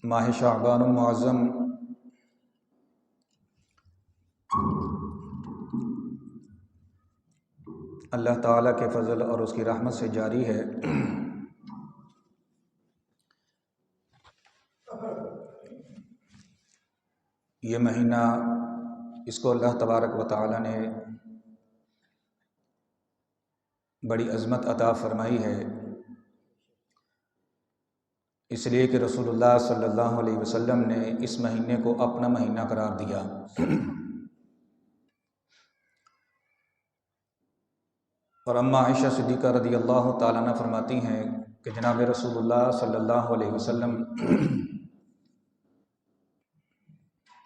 ماہ شعبان المعظم اللہ تعالیٰ کے فضل اور اس کی رحمت سے جاری ہے۔ یہ مہینہ اس کو اللہ تبارک و تعالیٰ نے بڑی عظمت عطا فرمائی ہے، اس لیے کہ رسول اللہ صلی اللہ علیہ وسلم نے اس مہینے کو اپنا مہینہ قرار دیا۔ اور اماں عائشہ صدیقہ رضی اللہ تعالیٰ عنہ فرماتی ہیں کہ جناب رسول اللہ صلی اللہ علیہ وسلم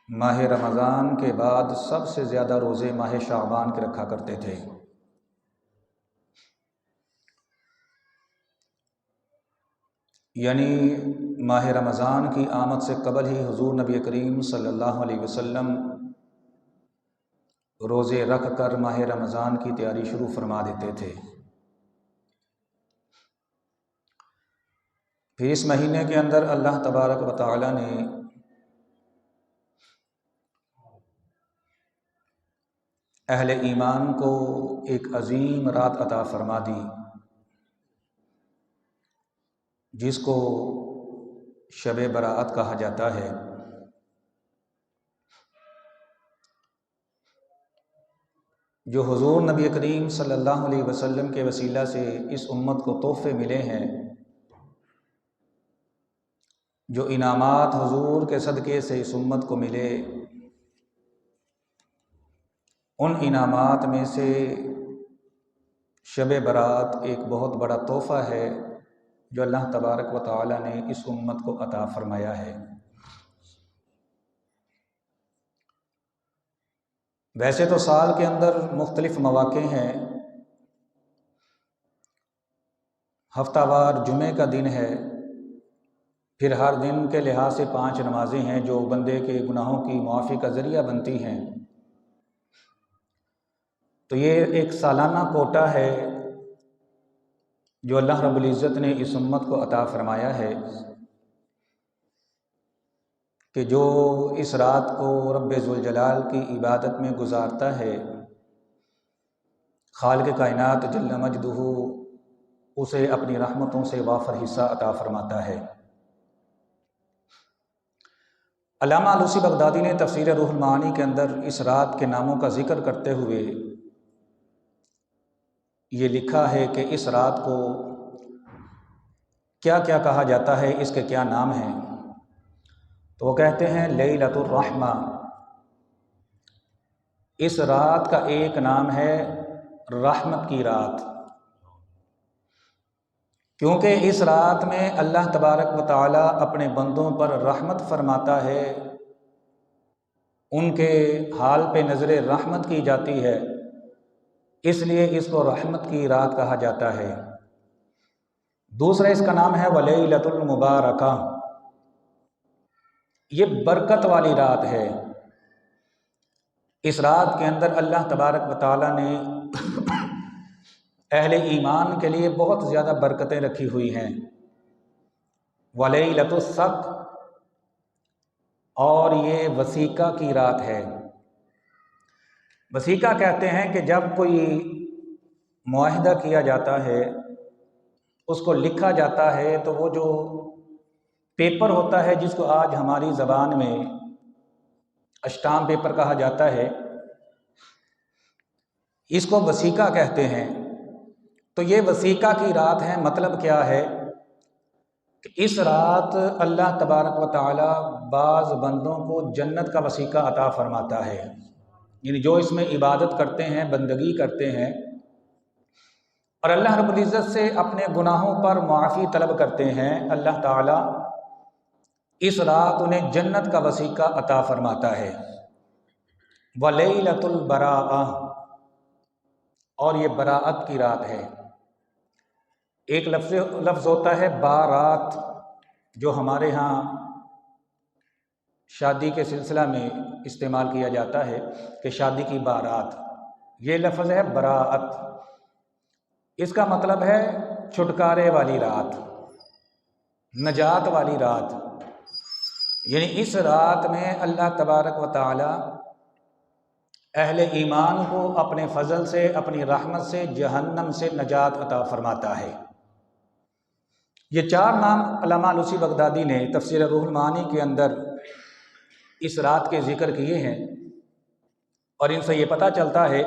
ماہ رمضان کے بعد سب سے زیادہ روزے ماہ شعبان کے رکھا کرتے تھے۔ یعنی ماہ رمضان کی آمد سے قبل ہی حضور نبی کریم صلی اللہ علیہ وسلم روزے رکھ کر ماہ رمضان کی تیاری شروع فرما دیتے تھے۔ پھر اس مہینے کے اندر اللہ تبارک و تعالی نے اہل ایمان کو ایک عظیم رات عطا فرما دی، جس کو شب برات کہا جاتا ہے۔ جو حضور نبی کریم صلی اللہ علیہ وسلم کے وسیلہ سے اس امت کو تحفے ملے ہیں، جو انعامات حضور کے صدقے سے اس امت کو ملے، ان انعامات میں سے شب برات ایک بہت بڑا تحفہ ہے جو اللہ تبارک و تعالی نے اس امت کو عطا فرمایا ہے۔ ویسے تو سال کے اندر مختلف مواقع ہیں، ہفتہ وار جمعے کا دن ہے، پھر ہر دن کے لحاظ سے 5 نمازیں ہیں جو بندے کے گناہوں کی معافی کا ذریعہ بنتی ہیں۔ تو یہ ایک سالانہ کوٹا ہے جو اللہ رب العزت نے اس امت کو عطا فرمایا ہے کہ جو اس رات کو رب ذوالجلال کی عبادت میں گزارتا ہے، خالق کائنات جل مجدہ اسے اپنی رحمتوں سے وافر حصہ عطا فرماتا ہے۔ علامہ علوسی بغدادی نے تفسیر روح المعانی کے اندر اس رات کے ناموں کا ذکر کرتے ہوئے یہ لکھا ہے کہ اس رات کو کیا کیا کہا جاتا ہے، اس کے کیا نام ہیں۔ تو وہ کہتے ہیں لیلۃ الرحمہ، اس رات کا ایک نام ہے رحمت کی رات، کیونکہ اس رات میں اللہ تبارک و تعالی اپنے بندوں پر رحمت فرماتا ہے، ان کے حال پہ نظر رحمت کی جاتی ہے، اس لیے اس کو رحمت کی رات کہا جاتا ہے۔ دوسرا اس کا نام ہے ولیلۃ المبارکہ، یہ برکت والی رات ہے۔ اس رات کے اندر اللہ تبارک و تعالی نے اہل ایمان کے لیے بہت زیادہ برکتیں رکھی ہوئی ہیں۔ ولیلۃ الصق، اور یہ وثیقہ کی رات ہے۔ وثیقہ کہتے ہیں کہ جب کوئی معاہدہ کیا جاتا ہے، اس کو لکھا جاتا ہے، تو وہ جو پیپر ہوتا ہے جس کو آج ہماری زبان میں اسٹامپ پیپر کہا جاتا ہے، اس کو وثیقہ کہتے ہیں۔ تو یہ وثیقہ کی رات ہے۔ مطلب کیا ہے کہ اس رات اللہ تبارک و تعالی بعض بندوں کو جنت کا وثیقہ عطا فرماتا ہے، یعنی جو اس میں عبادت کرتے ہیں، بندگی کرتے ہیں اور اللہ رب العزت سے اپنے گناہوں پر معافی طلب کرتے ہیں، اللہ تعالی اس رات انہیں جنت کا وثیقہ عطا فرماتا ہے۔ ولیلۃ البراءہ، اور یہ براءت کی رات ہے۔ ایک لفظ ہوتا ہے بارات، جو ہمارے ہاں شادی کے سلسلہ میں استعمال کیا جاتا ہے کہ شادی کی بارات، یہ لفظ ہے براءت، اس کا مطلب ہے چھٹکارے والی رات، نجات والی رات۔ یعنی اس رات میں اللہ تبارک و تعالی اہل ایمان کو اپنے فضل سے، اپنی رحمت سے جہنم سے نجات عطا فرماتا ہے۔ یہ 4 نام علامہ علوسی بغدادی نے تفسیر روح المعانی کے اندر اس رات کے ذکر کیے ہیں، اور ان سے یہ پتہ چلتا ہے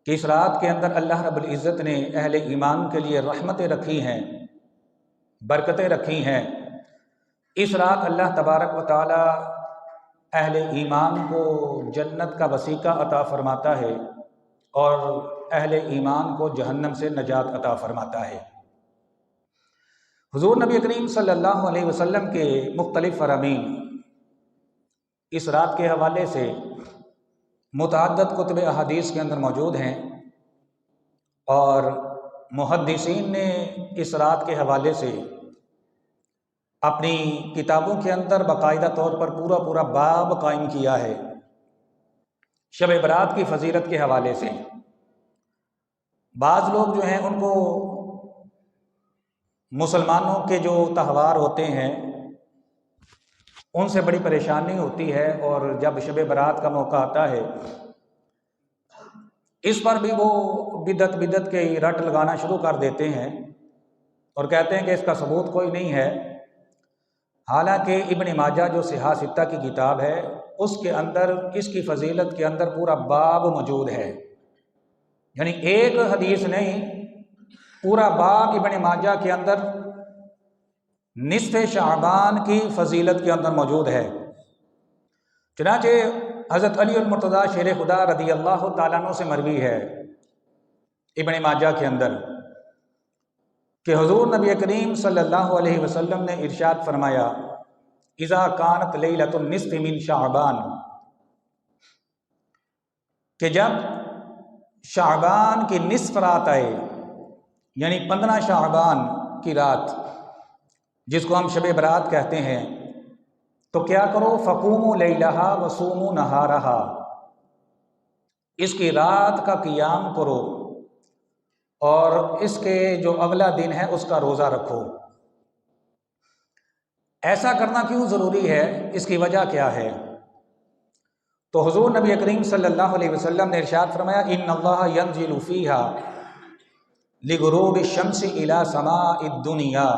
کہ اس رات کے اندر اللہ رب العزت نے اہل ایمان کے لیے رحمتیں رکھی ہیں، برکتیں رکھی ہیں۔ اس رات اللہ تبارک و تعالی اہل ایمان کو جنت کا وسیقہ عطا فرماتا ہے اور اہل ایمان کو جہنم سے نجات عطا فرماتا ہے۔ حضور نبی کریم صلی اللہ علیہ وسلم کے مختلف فرامین اس رات کے حوالے سے متعدد کتب احادیث کے اندر موجود ہیں، اور محدثین نے اس رات کے حوالے سے اپنی کتابوں کے اندر باقاعدہ طور پر پورا باب قائم کیا ہے شب برات کی فضیلت کے حوالے سے۔ بعض لوگ جو ہیں ان کو مسلمانوں کے جو تہوار ہوتے ہیں ان سے بڑی پریشانی ہوتی ہے، اور جب شب برات کا موقع آتا ہے اس پر بھی وہ بدعت کے رٹ لگانا شروع کر دیتے ہیں اور کہتے ہیں کہ اس کا ثبوت کوئی نہیں ہے، حالانکہ ابن ماجہ جو صحاح ستہ کی کتاب ہے اس کے اندر اس کی فضیلت کے اندر پورا باب موجود ہے، یعنی ایک حدیث نہیں، پورا باب ابن ماجہ کے اندر نصف شعبان کی فضیلت کے اندر موجود ہے۔ چنانچہ حضرت علی المرتضیٰ شیر خدا رضی اللہ تعالیٰ عنہ سے مروی ہے ابن ماجہ کے اندر کہ حضور نبی کریم صلی اللہ علیہ وسلم نے ارشاد فرمایا، اذا کانت لیلۃ النصف من شعبان، کہ جب شعبان کی نصف رات آئے، یعنی 15 شعبان کی رات جس کو ہم شب برات کہتے ہیں، تو کیا کرو، فقوموا لیلہا وصوموا نہارہا، اس کی رات کا قیام کرو اور اس کے جو اگلا دن ہے اس کا روزہ رکھو۔ ایسا کرنا کیوں ضروری ہے، اس کی وجہ کیا ہے؟ تو حضور نبی کریم صلی اللہ علیہ وسلم نے ارشاد فرمایا، ان اللہ ینزل فیہا لغروب الشمس الی سماء الدنیا،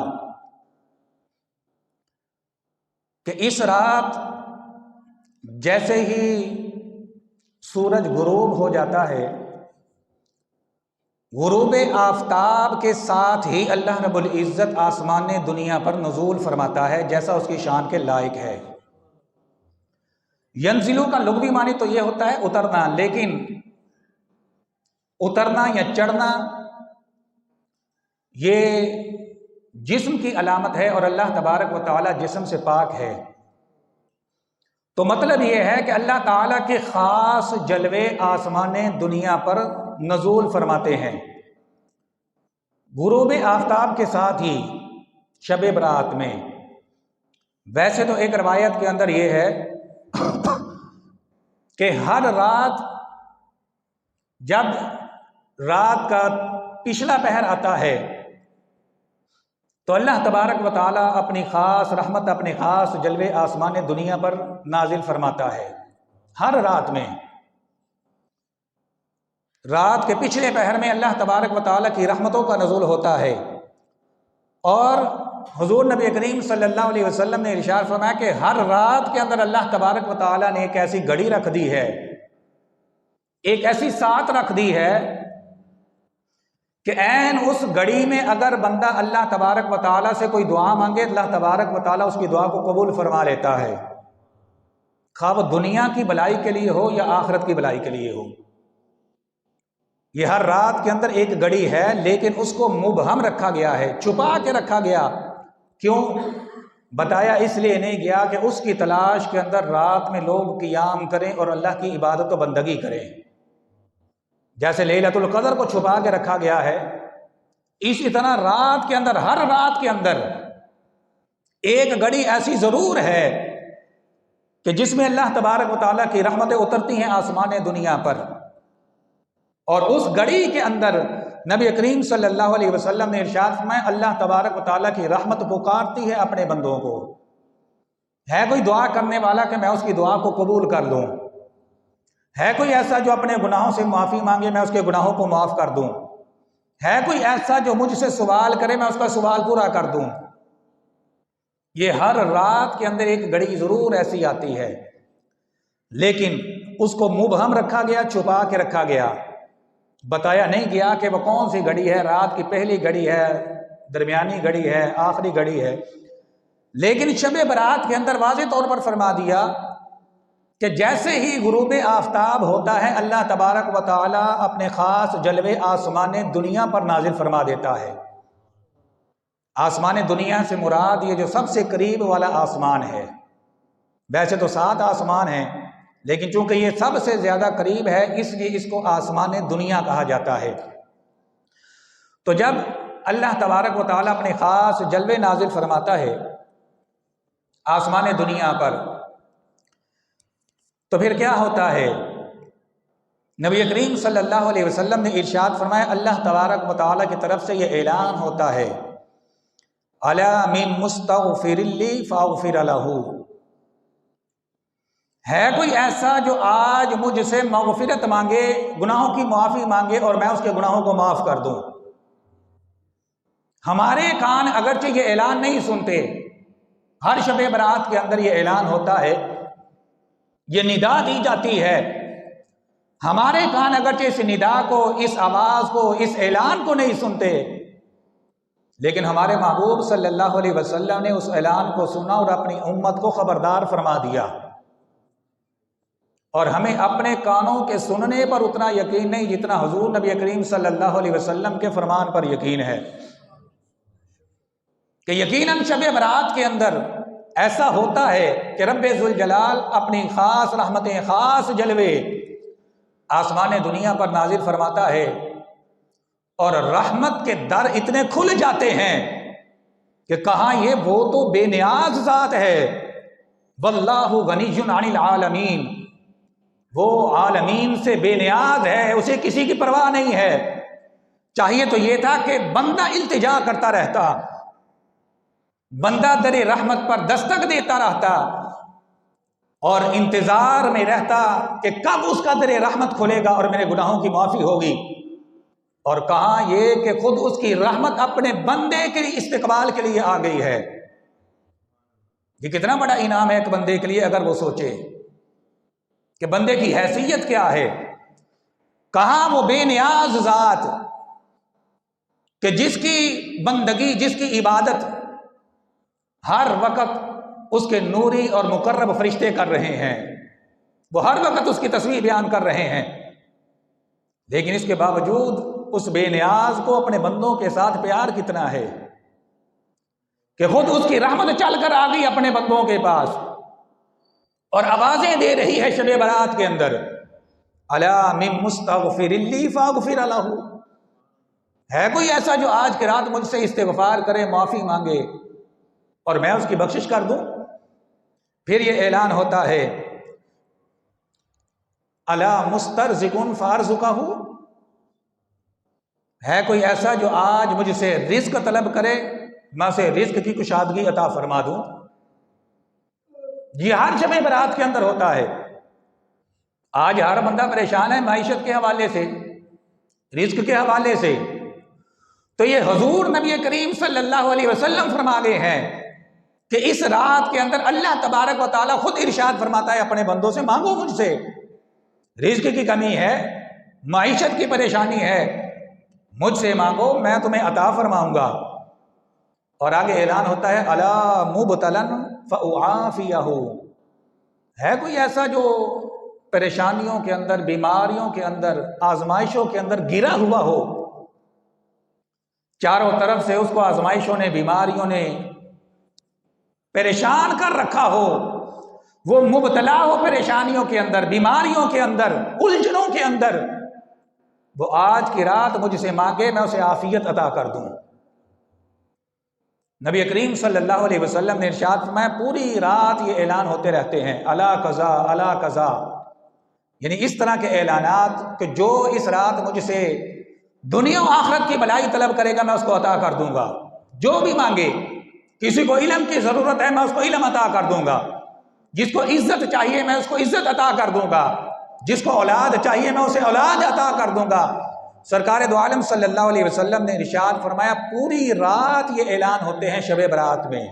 کہ اس رات جیسے ہی سورج غروب ہو جاتا ہے، غروب آفتاب کے ساتھ ہی اللہ رب العزت آسمان دنیا پر نزول فرماتا ہے، جیسا اس کی شان کے لائق ہے۔ ینزلو کا لغوی معنی تو یہ ہوتا ہے اترنا، لیکن اترنا یا چڑھنا یہ جسم کی علامت ہے، اور اللہ تبارک و تعالی جسم سے پاک ہے، تو مطلب یہ ہے کہ اللہ تعالیٰ کے خاص جلوے آسمان دنیا پر نزول فرماتے ہیں غروب آفتاب کے ساتھ ہی شب برات میں۔ ویسے تو ایک روایت کے اندر یہ ہے کہ ہر رات جب رات کا پچھلا پہر آتا ہے تو اللہ تبارک و تعالیٰ اپنی خاص رحمت، اپنے خاص جلوے آسمان دنیا پر نازل فرماتا ہے۔ ہر رات میں، رات کے پچھلے پہر میں اللہ تبارک و تعالیٰ کی رحمتوں کا نزول ہوتا ہے، اور حضور نبی کریم صلی اللہ علیہ وسلم نے ارشاد فرمایا کہ ہر رات کے اندر اللہ تبارک و تعالیٰ نے ایک ایسی گھڑی رکھ دی ہے، ایک ایسی ساعت رکھ دی ہے کہ عین اس گھڑی میں اگر بندہ اللہ تبارک و تعالیٰ سے کوئی دعا مانگے، اللہ تبارک و تعالیٰ اس کی دعا کو قبول فرما لیتا ہے، خواہ وہ دنیا کی بھلائی کے لیے ہو یا آخرت کی بھلائی کے لیے ہو۔ یہ ہر رات کے اندر ایک گھڑی ہے، لیکن اس کو مبہم رکھا گیا ہے، چھپا کے رکھا گیا۔ کیوں بتایا؟ اس لیے نہیں گیا کہ اس کی تلاش کے اندر رات میں لوگ قیام کریں اور اللہ کی عبادت و بندگی کریں۔ جیسے لیلۃ القدر کو چھپا کے رکھا گیا ہے، اسی طرح رات کے اندر، ہر رات کے اندر ایک گھڑی ایسی ضرور ہے کہ جس میں اللہ تبارک و تعالیٰ کی رحمتیں اترتی ہیں آسمان دنیا پر، اور اس گھڑی کے اندر نبی کریم صلی اللہ علیہ وسلم نے ارشاد فرمایا، اللہ تبارک و تعالیٰ کی رحمت پکارتی ہے اپنے بندوں کو، ہے کوئی دعا کرنے والا کہ میں اس کی دعا کو قبول کر لوں؟ ہے کوئی ایسا جو اپنے گناہوں سے معافی مانگے میں اس کے گناہوں کو معاف کر دوں؟ ہے کوئی ایسا جو مجھ سے سوال کرے میں اس کا سوال پورا کر دوں؟ یہ ہر رات کے اندر ایک گھڑی ضرور ایسی آتی ہے، لیکن اس کو مبہم رکھا گیا، چھپا کے رکھا گیا، بتایا نہیں گیا کہ وہ کون سی گھڑی ہے، رات کی پہلی گھڑی ہے، درمیانی گھڑی ہے، آخری گھڑی ہے۔ لیکن شب برات کے اندر واضح طور پر فرما دیا کہ جیسے ہی غروب آفتاب ہوتا ہے اللہ تبارک و تعالی اپنے خاص جلوے آسمان دنیا پر نازل فرما دیتا ہے۔ آسمان دنیا سے مراد یہ جو سب سے قریب والا آسمان ہے، ویسے تو 7 آسمان ہیں لیکن چونکہ یہ سب سے زیادہ قریب ہے اس لیے اس کو آسمان دنیا کہا جاتا ہے۔ تو جب اللہ تبارک و تعالی اپنے خاص جلوے نازل فرماتا ہے آسمان دنیا پر، تو پھر کیا ہوتا ہے؟ نبی کریم صلی اللہ علیہ وسلم نے ارشاد فرمایا، اللہ تبارک و تعالی کی طرف سے یہ اعلان ہوتا ہے، الا من مستغفر لی فاغفر لہ، ہے کوئی ایسا جو آج مجھ سے مغفرت مانگے، گناہوں کی معافی مانگے اور میں اس کے گناہوں کو معاف کر دوں۔ ہمارے کان اگرچہ یہ اعلان نہیں سنتے، ہر شب برات کے اندر یہ اعلان ہوتا ہے، یہ ندا دی جاتی ہے، ہمارے کان اگرچہ اس ندا کو، اس آواز کو، اس اعلان کو نہیں سنتے، لیکن ہمارے محبوب صلی اللہ علیہ وسلم نے اس اعلان کو سنا اور اپنی امت کو خبردار فرما دیا۔ اور ہمیں اپنے کانوں کے سننے پر اتنا یقین نہیں جتنا حضور نبی کریم صلی اللہ علیہ وسلم کے فرمان پر یقین ہے، کہ یقیناً شب برات کے اندر ایسا ہوتا ہے کہ رب ذوالجلال اپنی خاص رحمتیں، خاص جلوے آسمان دنیا پر نازل فرماتا ہے، اور رحمت کے در اتنے کھل جاتے ہیں کہ کہاں یہ وہ تو بے نیاز ذات ہے، واللہ غنی عن العالمین، وہ عالمین سے بے نیاز ہے، اسے کسی کی پرواہ نہیں ہے۔ چاہیے تو یہ تھا کہ بندہ التجا کرتا رہتا، بندہ در رحمت پر دستک دیتا رہتا اور انتظار میں رہتا کہ کب اس کا در رحمت کھلے گا اور میرے گناہوں کی معافی ہوگی، اور کہاں یہ کہ خود اس کی رحمت اپنے بندے کے استقبال کے لیے آ گئی ہے۔ یہ کتنا بڑا انعام ہے ایک بندے کے لیے اگر وہ سوچے کہ بندے کی حیثیت کیا ہے، کہاں وہ بے نیاز ذات کہ جس کی بندگی، جس کی عبادت ہر وقت اس کے نوری اور مقرب فرشتے کر رہے ہیں، وہ ہر وقت اس کی تصویر بیان کر رہے ہیں، لیکن اس کے باوجود اس بے نیاز کو اپنے بندوں کے ساتھ پیار کتنا ہے کہ خود اس کی رحمت چل کر آ گئی اپنے بندوں کے پاس اور آوازیں دے رہی ہے شب برات کے اندر، الا من مستغفر لی فاغفر لہ، ہے کوئی ایسا جو آج کی رات مجھ سے استغفار کرے، معافی مانگے اور میں اس کی بخشش کر دوں؟ پھر یہ اعلان ہوتا ہے، الا مسترزق فارزقہ، ہے کوئی ایسا جو آج مجھ سے رزق طلب کرے، میں اسے رزق کی کشادگی عطا فرما دوں؟ یہ ہر شب برات کے اندر ہوتا ہے۔ آج ہر بندہ پریشان ہے معیشت کے حوالے سے، رزق کے حوالے سے، تو یہ حضور نبی کریم صلی اللہ علیہ وسلم فرما گئے ہیں کہ اس رات کے اندر اللہ تبارک و تعالیٰ خود ارشاد فرماتا ہے اپنے بندوں سے، مانگو مجھ سے، رزق کی کمی ہے، معیشت کی پریشانی ہے، مجھ سے مانگو، میں تمہیں عطا فرماؤں گا۔ اور آگے اعلان ہوتا ہے، الا مبتلا فاعافیہ، ہے کوئی ایسا جو پریشانیوں کے اندر، بیماریوں کے اندر، آزمائشوں کے اندر گرا ہوا ہو، چاروں طرف سے اس کو آزمائشوں نے، بیماریوں نے پریشان کر رکھا ہو، وہ مبتلا ہو پریشانیوں کے اندر، بیماریوں کے اندر، الجھنوں کے اندر، وہ آج کی رات مجھ سے مانگے، میں اسے عافیت عطا کر دوں۔ نبی کریم صلی اللہ علیہ وسلم نے ارشاد فرمایا، پوری رات یہ اعلان ہوتے رہتے ہیں، الا قضا الا قضا، یعنی اس طرح کے اعلانات کہ جو اس رات مجھ سے دنیا و آخرت کی بھلائی طلب کرے گا میں اس کو عطا کر دوں گا، جو بھی مانگے، کسی کو علم کی ضرورت ہے میں اس کو علم عطا کر دوں گا، جس کو عزت چاہیے میں اس کو عزت عطا کر دوں گا، جس کو اولاد چاہیے میں اسے اولاد عطا کر دوں گا۔ سرکار دو عالم صلی اللہ علیہ وسلم نے ارشاد فرمایا پوری رات یہ اعلان ہوتے ہیں شب برات میں،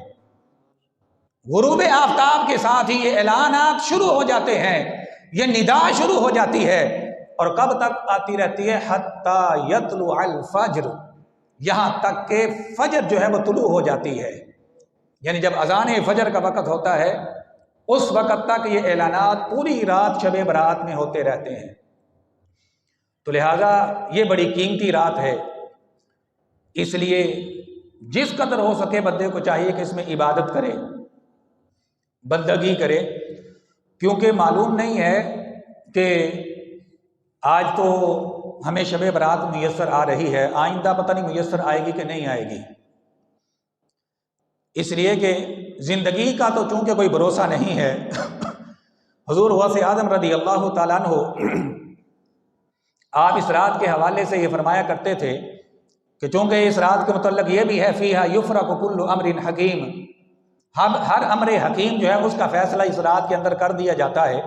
غروب آفتاب کے ساتھ ہی یہ اعلانات شروع ہو جاتے ہیں، یہ ندا شروع ہو جاتی ہے، اور کب تک آتی رہتی ہے؟ حتی یطلع الفجر، یہاں تک کہ فجر جو ہے وہ طلوع ہو جاتی ہے، یعنی جب اذان فجر کا وقت ہوتا ہے اس وقت تک یہ اعلانات پوری رات شب برات میں ہوتے رہتے ہیں۔ تو لہٰذا یہ بڑی قیمتی رات ہے، اس لیے جس قدر ہو سکے بندے کو چاہیے کہ اس میں عبادت کرے، بندگی کرے، کیونکہ معلوم نہیں ہے کہ آج تو ہمیں شب برات میسر آ رہی ہے، آئندہ پتہ نہیں میسر آئے گی کہ نہیں آئے گی، اس لیے کہ زندگی کا تو چونکہ کوئی بھروسہ نہیں ہے۔ حضور غوث اعظم رضی اللہ تعالیٰ عنہ آپ اس رات کے حوالے سے یہ فرمایا کرتے تھے کہ چونکہ اس رات کے متعلق یہ بھی ہے فیہا یفرق کل امر حکیم، ہر امر حکیم جو ہے اس کا فیصلہ اس رات کے اندر کر دیا جاتا ہے،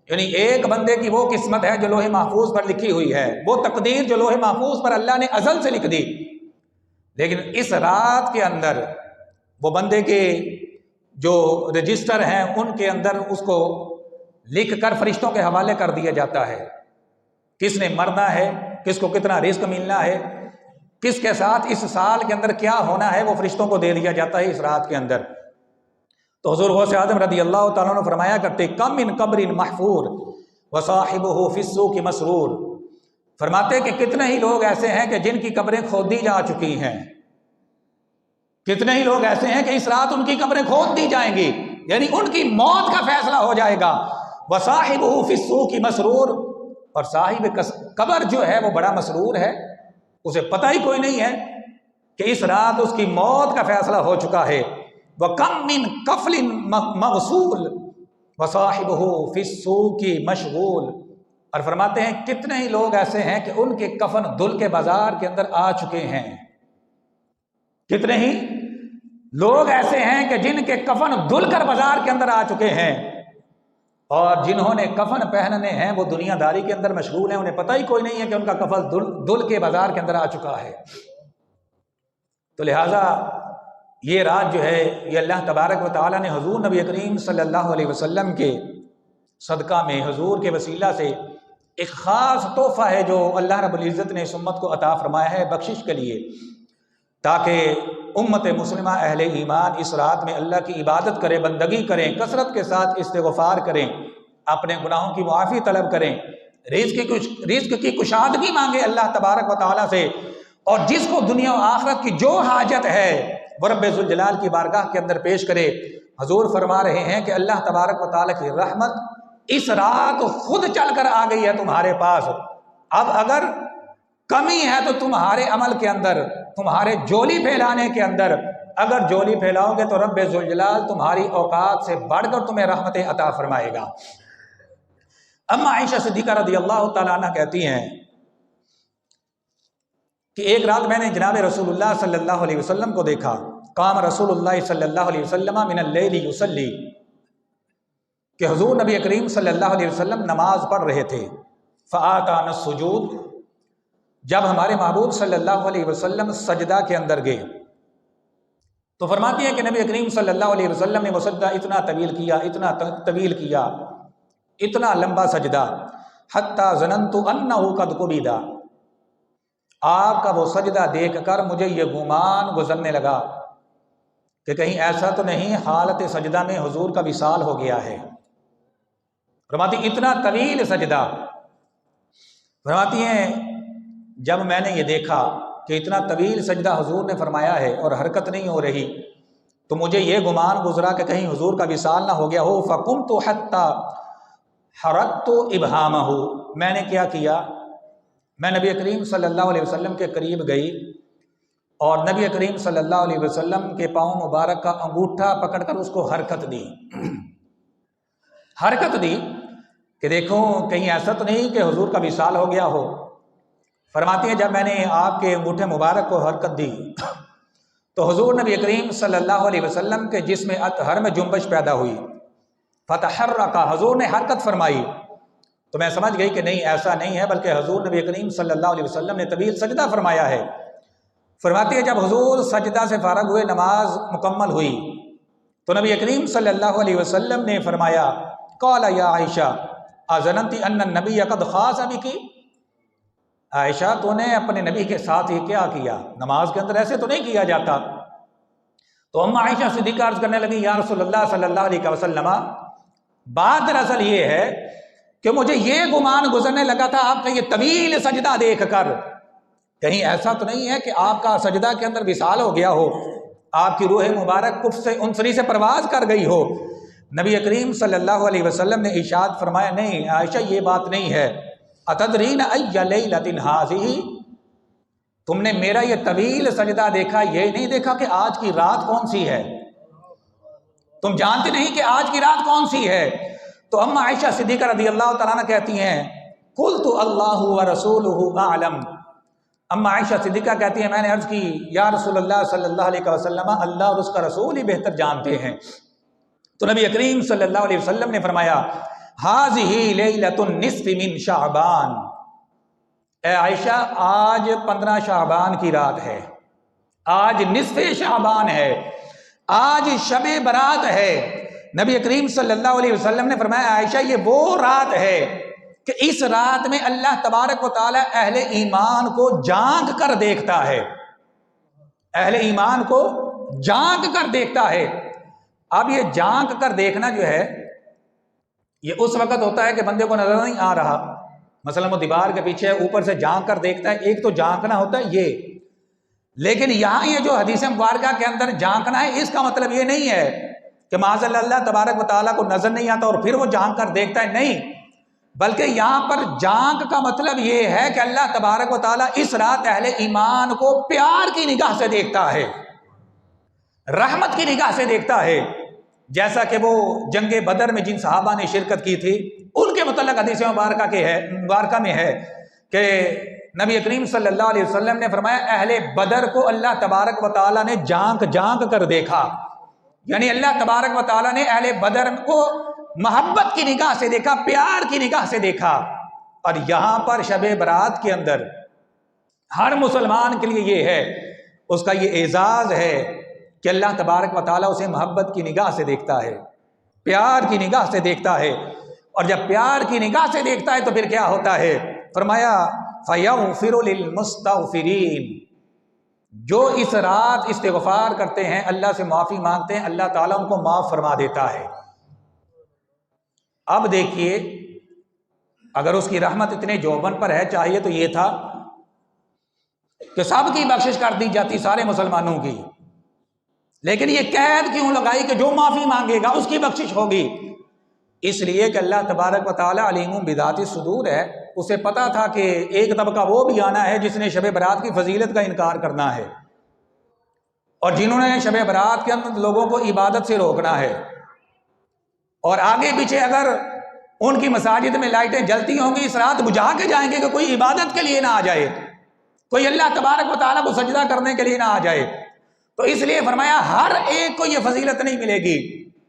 یعنی ایک بندے کی وہ قسمت ہے جو لوح محفوظ پر لکھی ہوئی ہے، وہ تقدیر جو لوح محفوظ پر اللہ نے ازل سے لکھ دی، لیکن اس رات کے اندر وہ بندے کے جو رجسٹر ہیں ان کے اندر اس کو لکھ کر فرشتوں کے حوالے کر دیا جاتا ہے، کس نے مرنا ہے، کس کو کتنا رزق ملنا ہے، کس کے ساتھ اس سال کے اندر کیا ہونا ہے، وہ فرشتوں کو دے دیا جاتا ہے اس رات کے اندر۔ تو حضور غوث اعظم رضی اللہ تعالیٰ عنہ فرمایا کرتے کم من قبر محفور وصاحبہ فی السوق مسرور، فرماتے کہ کتنے ہی لوگ ایسے ہیں کہ جن کی قبریں کھود دی جا چکی ہیں، کتنے ہی لوگ ایسے ہیں کہ اس رات ان کی قبریں کھود دی جائیں گی، یعنی ان کی موت کا فیصلہ ہو جائے گا۔ وصاحبہ فی السوق مسرور، اور صاحب قبر جو ہے وہ بڑا مسرور ہے، اسے پتہ ہی کوئی نہیں ہے کہ اس رات اس کی موت کا فیصلہ ہو چکا ہے۔ وَكَمْ مِنْ قَفْلٍ مَغْسُولٍ وَصَاحِبُهُ فِي السُّوقِ مَشْغُولٍ، اور فرماتے ہیں کتنے ہی لوگ ایسے ہیں کہ ان کے کفن دھل کے بازار کے اندر آ چکے ہیں، کتنے ہی لوگ ایسے ہیں کہ جن کے کفن دھل کر بازار کے اندر آ چکے ہیں، اور جنہوں نے کفن پہننے ہیں وہ دنیا داری کے اندر مشغول ہیں، انہیں پتہ ہی کوئی نہیں ہے کہ ان کا کفن دھل کے بازار کے اندر آ چکا ہے۔ تو لہٰذا یہ رات جو ہے یہ اللہ تبارک و تعالیٰ نے حضور نبی کریم صلی اللہ علیہ وسلم کے صدقہ میں حضور کے وسیلہ سے ایک خاص تحفہ ہے جو اللہ رب العزت نے اس امت کو عطا فرمایا ہے بخشش کے لیے، تاکہ امت مسلمہ اہل ایمان اس رات میں اللہ کی عبادت کریں، بندگی کریں، کثرت کے ساتھ استغفار کریں، اپنے گناہوں کی معافی طلب کریں، رزق کی کشادگی مانگے اللہ تبارک و تعالیٰ سے، اور جس کو دنیا و آخرت کی جو حاجت ہے وہ رب ذوالجلال کی بارگاہ کے اندر پیش کرے۔ حضور فرما رہے ہیں کہ اللہ تبارک و تعالیٰ کی رحمت اس رات خود چل کر آ گئی ہے تمہارے پاس، اب اگر کمی ہے تو تمہارے عمل کے اندر، تمہارے جولی پھیلانے کے اندر، اگر جولی پھیلاؤ گے تو رب ذوالجلال تمہاری اوقات سے بڑھ کر تمہیں رحمتیں عطا فرمائے گا۔ اما عائشہ صدیقہ رضی اللہ تعالیٰ عنہ کہتی ہیں کہ ایک رات میں نے جناب رسول اللہ صلی اللہ علیہ وسلم کو دیکھا، قام رسول اللہ صلی اللہ علیہ وسلم من اللیل یصلی، کہ حضور نبی کریم صلی اللہ علیہ وسلم نماز پڑھ رہے تھے، فآتانا السجود، جب ہمارے محبوب صلی اللہ علیہ وسلم سجدہ کے اندر گئے تو فرماتی ہے کہ نبی کریم صلی اللہ علیہ وسلم نے وہ سجدہ اتنا طویل کیا، اتنا طویل کیا، اتنا لمبا سجدہ، حتی ظننت انہ قد قبض، آپ کا وہ سجدہ دیکھ کر مجھے یہ گمان گزرنے لگا کہ کہیں ایسا تو نہیں حالت سجدہ میں حضور کا وصال ہو گیا ہے۔ فرماتی اتنا طویل سجدہ، فرماتی ہیں جب میں نے یہ دیکھا کہ اتنا طویل سجدہ حضور نے فرمایا ہے اور حرکت نہیں ہو رہی، تو مجھے یہ گمان گزرا کہ کہیں حضور کا وصال نہ ہو گیا ہو۔ فقمت حتی حرکت ابہامہ، میں نے کیا کیا، میں نبی کریم صلی اللہ علیہ وسلم کے قریب گئی اور نبی کریم صلی اللہ علیہ وسلم کے پاؤں مبارک کا انگوٹھا پکڑ کر اس کو حرکت دی، حرکت دی کہ دیکھو کہیں ایسا تو نہیں کہ حضور کا وصال ہو گیا ہو۔ فرماتی ہیں جب میں نے آپ کے انگوٹھے مبارک کو حرکت دی تو حضور نبی کریم صلی اللہ علیہ وسلم کے جسم اطہر میں جنبش پیدا ہوئی، فتحرک، حضور نے حرکت فرمائی. تو میں سمجھ گئی کہ نہیں ایسا نہیں ہے، بلکہ حضور نبی کریم صلی اللہ علیہ وسلم نے طویل سجدہ فرمایا ہے. فرماتی ہے جب حضور سجدہ سے فارغ ہوئے، نماز مکمل ہوئی، تو نبی کریم صلی اللہ علیہ وسلم نے فرمایا قال یا عائشہ اظننت ان النبی قد خاص بک، عائشہ تو نے اپنے نبی کے ساتھ یہ کیا کیا؟ نماز کے اندر ایسے تو نہیں کیا جاتا. تو ام عائشہ صدیقہ عرض کرنے لگی یا رسول اللہ صلی اللہ علیہ وسلم، بات دراصل یہ ہے کہ مجھے یہ گمان گزرنے لگا تھا آپ کا یہ طویل سجدہ دیکھ کر، کہیں ایسا تو نہیں ہے کہ آپ کا سجدہ کے اندر وصال ہو گیا ہو، آپ کی روح مبارک کف سے انصری سے پرواز کر گئی ہو. نبی کریم صلی اللہ علیہ وسلم نے ارشاد فرمایا نہیں عائشہ یہ بات نہیں ہے. اتدرین ای لیلۃ ھذہ، تم نے میرا یہ طویل سجدہ دیکھا، یہ نہیں دیکھا کہ آج کی رات کون سی ہے؟ تم جانتے نہیں کہ آج کی رات کون سی ہے؟ تو اما عائشہ صدیقہ رضی اللہ تعالیٰ عنہ کہتی ہیں قلت اللہ ورسولہ اعلم. اما عائشہ صدیقہ کہتی ہیں میں نے عرض کی یا رسول اللہ صلی اللہ علیہ وسلم، اللہ اور اس کا رسول ہی بہتر جانتے ہیں. تو نبی کریم صلی اللہ علیہ وسلم نے فرمایا ھذہ لیلۃ النصف من شعبان، اے عائشہ آج 15 شعبان کی رات ہے، آج نصف شعبان ہے، آج شب برات ہے. نبی کریم صلی اللہ علیہ وسلم نے فرمایا عائشہ یہ وہ رات ہے کہ اس رات میں اللہ تبارک و تعالی اہل ایمان کو جھانک کر دیکھتا ہے، اہل ایمان کو جھانک کر دیکھتا ہے. اب یہ جھانک کر دیکھنا جو ہے یہ اس وقت ہوتا ہے کہ بندے کو نظر نہیں آ رہا، مثلا وہ دیوار کے پیچھے اوپر سے جھانک کر دیکھتا ہے، ایک تو جھانکنا ہوتا ہے یہ. لیکن یہاں یہ جو حدیث مبارکہ کے اندر جھانکنا ہے، اس کا مطلب یہ نہیں ہے کہ معاذ اللہ تبارک و تعالیٰ کو نظر نہیں آتا اور پھر وہ جھانک کر دیکھتا ہے، نہیں، بلکہ یہاں پر جھانک کا مطلب یہ ہے کہ اللہ تبارک و تعالیٰ اس رات اہل ایمان کو پیار کی نگاہ سے دیکھتا ہے، رحمت کی نگاہ سے دیکھتا ہے. جیسا کہ وہ جنگ بدر میں جن صحابہ نے شرکت کی تھی ان کے متعلق حدیث مبارکہ میں ہے کہ نبی کریم صلی اللہ علیہ وسلم نے فرمایا اہل بدر کو اللہ تبارک و تعالیٰ نے جھانک کر دیکھا، یعنی اللہ تبارک و تعالیٰ نے اہل بدر کو محبت کی نگاہ سے دیکھا، پیار کی نگاہ سے دیکھا. اور یہاں پر شب برات کے اندر ہر مسلمان کے لیے یہ ہے، اس کا یہ اعزاز ہے کہ اللہ تبارک و تعالیٰ اسے محبت کی نگاہ سے دیکھتا ہے، پیار کی نگاہ سے دیکھتا ہے. اور جب پیار کی نگاہ سے دیکھتا ہے تو پھر کیا ہوتا ہے؟ فرمایا فَيَغْفِرُ لِلْمُسْتَغْفِرِينَ، جو اس رات استغفار کرتے ہیں، اللہ سے معافی مانگتے ہیں، اللہ تعالیٰ ان کو معاف فرما دیتا ہے. اب دیکھیے اگر اس کی رحمت اتنے جوبن پر ہے، چاہیے تو یہ تھا کہ سب کی بخشش کر دی جاتی، سارے مسلمانوں کی، لیکن یہ قید کیوں لگائی کہ جو معافی مانگے گا اس کی بخشش ہوگی؟ اس لیے کہ اللہ تبارک و تعالیٰ علیم بذات الصدور ہے، اسے پتا تھا کہ ایک طبقہ وہ بھی آنا ہے جس نے شب برات کی فضیلت کا انکار کرنا ہے، اور جنہوں نے شب برات کے اندر لوگوں کو عبادت سے روکنا ہے. اور آگے پیچھے اگر ان کی مساجد میں لائٹیں جلتی ہوں گی، اس رات بجھا کے جائیں گے کہ کوئی عبادت کے لیے نہ آ جائے، کوئی اللہ تبارک و تعالیٰ کو سجدہ کرنے کے لیے نہ آ جائے. تو اس لیے فرمایا ہر ایک کو یہ فضیلت نہیں ملے گی،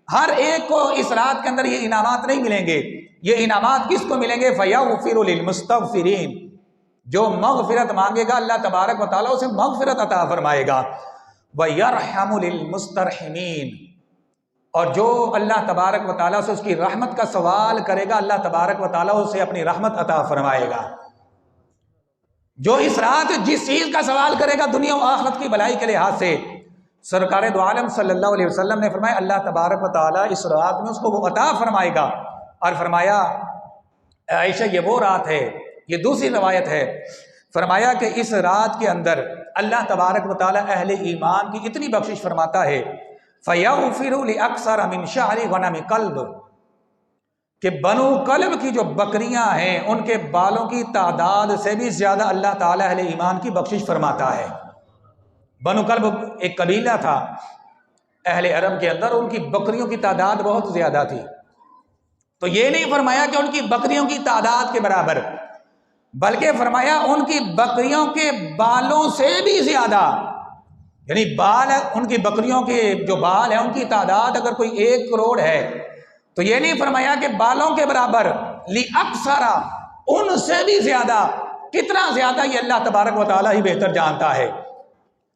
ہر ایک کو اس رات کے اندر یہ انعامات نہیں ملیں گے. یہ انعامات کس کو ملیں گے؟ فَيَغْفِرُ لِلْمُسْتَغْفِرِينَ، جو مغفرت مانگے گا اللہ تبارک و تعالیٰ اسے مغفرت عطا فرمائے گا. وَيَرْحَمُ لِلْمُسْتَرْحِمِينَ، اور جو اللہ تبارک و تعالیٰ سے اس کی رحمت کا سوال کرے گا، اللہ تبارک و تعالیٰ اسے اپنی رحمت عطا فرمائے گا. جو اس رات جس چیز کا سوال کرے گا دنیا و آخرت کی بھلائی کے لحاظ سے، سرکار دو عالم صلی اللہ علیہ وسلم نے فرمایا اللہ تبارک و تعالیٰ اس رات میں اس کو وہ عطا فرمائے گا. اور فرمایا عائشہ یہ وہ رات ہے، یہ دوسری روایت ہے، فرمایا کہ اس رات کے اندر اللہ تبارک و تعالیٰ اہل ایمان کی اتنی بخشش فرماتا ہے فَيَغْفِرُ لِأَكْثَرَ مِنْ شَعْرِ غَنَمِ قَلْبٍ، کہ بنو قلب کی جو بکریاں ہیں ان کے بالوں کی تعداد سے بھی زیادہ اللہ تعالیٰ اہل ایمان کی بخشش فرماتا ہے. بنو قلب ایک قبیلہ تھا اہل عرب کے اندر، ان کی بکریوں کی تعداد بہت زیادہ تھی. تو یہ نہیں فرمایا کہ ان کی بکریوں کی تعداد کے برابر، بلکہ فرمایا ان کی بکریوں کے بالوں سے بھی زیادہ، یعنی بال ان کی بکریوں کے جو بال ہیں ان کی تعداد اگر کوئی 1 کروڑ ہے تو یہ نہیں فرمایا کہ بالوں کے برابر، لی اکثرا، ان سے بھی زیادہ، کتنا زیادہ یہ اللہ تبارک و تعالیٰ ہی بہتر جانتا ہے۔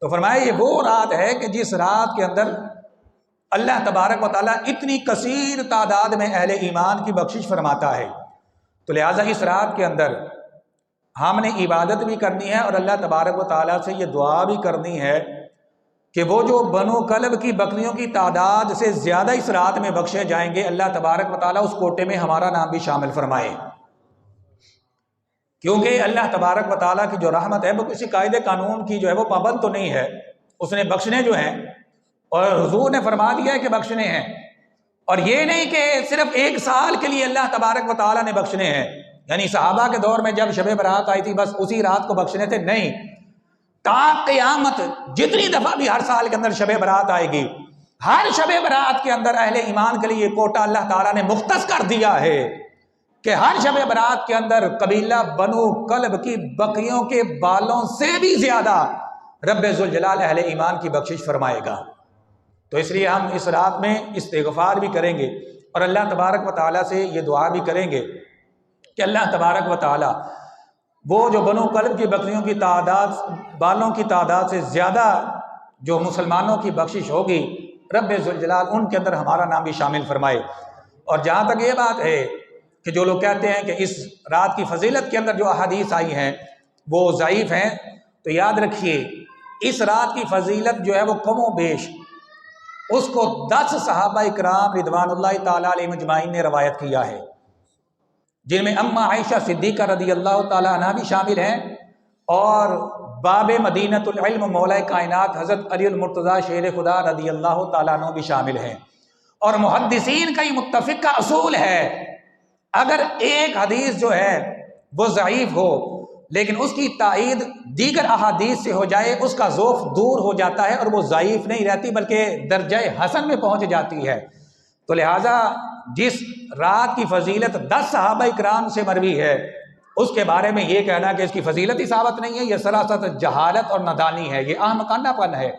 تو فرمایا یہ وہ رات ہے کہ جس رات کے اندر اللہ تبارک و تعالیٰ اتنی کثیر تعداد میں اہل ایمان کی بخشش فرماتا ہے۔ تو لہٰذا اس رات کے اندر ہم نے عبادت بھی کرنی ہے اور اللہ تبارک و تعالیٰ سے یہ دعا بھی کرنی ہے کہ وہ جو بنو کلب کی بکریوں کی تعداد سے زیادہ اس رات میں بخشے جائیں گے، اللہ تبارک و تعالیٰ اس کوٹے میں ہمارا نام بھی شامل فرمائے۔ کیونکہ اللہ تبارک و تعالیٰ کی جو رحمت ہے وہ کسی قاعدے قانون کی جو ہے وہ پابند تو نہیں ہے، اس نے بخشنے جو ہیں، اور حضور نے فرما دیا ہے کہ بخشنے ہیں، اور یہ نہیں کہ صرف 1 سال کے لیے اللہ تبارک و تعالیٰ نے بخشنے ہیں، یعنی صحابہ کے دور میں جب شب برات آئی تھی بس اسی رات کو بخشنے تھے، نہیں، تا قیامت جتنی دفعہ بھی ہر سال کے اندر شب برات آئے گی، ہر شب برات کے اندر اہل ایمان کے لیے کوٹا اللہ تعالیٰ نے مختص کر دیا ہے کہ ہر شب برات کے اندر قبیلہ بنو کلب کی بکریوں کے بالوں سے بھی زیادہ رب ذوالجلال اہل ایمان کی بخشش فرمائے گا۔ تو اس لیے ہم اس رات میں استغفار بھی کریں گے اور اللہ تبارک و تعالیٰ سے یہ دعا بھی کریں گے کہ اللہ تبارک و تعالیٰ وہ جو بنو کلب کی بکریوں کی تعداد، بالوں کی تعداد سے زیادہ جو مسلمانوں کی بخشش ہوگی، رب ذوالجلال ان کے اندر ہمارا نام بھی شامل فرمائے۔ اور جہاں تک یہ بات ہے کہ جو لوگ کہتے ہیں کہ اس رات کی فضیلت کے اندر جو احادیث آئی ہیں وہ ضعیف ہیں، تو یاد رکھیے اس رات کی فضیلت جو ہے وہ کم و بیش اس کو 10 صحابہ اکرام رضوان اللہ تعالیٰ علیہ مجمعین نے روایت کیا ہے، جن میں اما عائشہ صدیقہ رضی اللہ تعالیٰ عنہ بھی شامل ہیں، اور باب مدینۃ العلم مولا کائنات حضرت علی المرتضیٰ شیر خدا رضی اللہ تعالیٰ عنہ بھی شامل ہیں۔ اور محدثین کا یہ متفق کا اصول ہے، اگر ایک حدیث جو ہے وہ ضعیف ہو لیکن اس کی تائید دیگر احادیث سے ہو جائے، اس کا ذوف دور ہو جاتا ہے اور وہ ضعیف نہیں رہتی بلکہ درجہ حسن میں پہنچ جاتی ہے۔ تو لہٰذا جس رات کی فضیلت 10 صحابہ اکرام سے مروی ہے، اس کے بارے میں یہ کہنا کہ اس کی فضیلت ہی ثابت نہیں ہے، یہ سراسر جہالت اور نادانی ہے، یہ احمقانہ پن ہے۔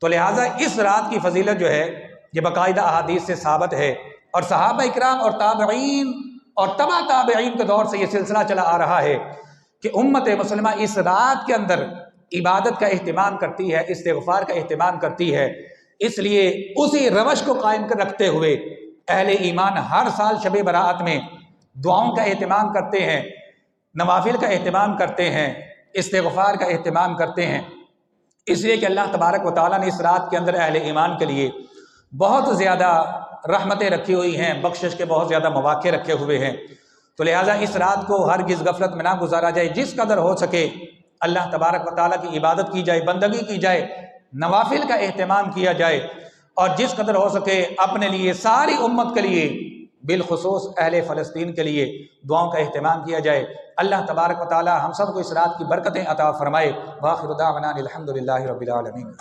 تو لہٰذا اس رات کی فضیلت جو ہے یہ باقاعدہ احادیث سے ثابت ہے، اور صحابہ اکرام اور تابعین اور تبع تابعین کے دور سے یہ سلسلہ چلا آ رہا ہے کہ امت مسلمہ اس رات کے اندر عبادت کا اہتمام کرتی ہے، استغفار کا اہتمام کرتی ہے۔ اس لیے اسی روش کو قائم کر رکھتے ہوئے اہل ایمان ہر سال شب برات میں دعاؤں کا اہتمام کرتے ہیں، نوافل کا اہتمام کرتے ہیں، استغفار کا اہتمام کرتے ہیں، اس لیے کہ اللہ تبارک و تعالیٰ نے اس رات کے اندر اہل ایمان کے لیے بہت زیادہ رحمتیں رکھی ہوئی ہیں، بخشش کے بہت زیادہ مواقع رکھے ہوئے ہیں۔ تو لہٰذا اس رات کو ہرگز غفلت میں نہ گزارا جائے، جس قدر ہو سکے اللہ تبارک و تعالیٰ کی عبادت کی جائے، بندگی کی جائے، نوافل کا اہتمام کیا جائے، اور جس قدر ہو سکے اپنے لیے، ساری امت کے لیے، بالخصوص اہل فلسطین کے لیے دعاؤں کا اہتمام کیا جائے۔ اللہ تبارک و تعالیٰ ہم سب کو اس رات کی برکتیں عطا فرمائے۔ وآخر دعوانا الحمد للہ رب العالمین۔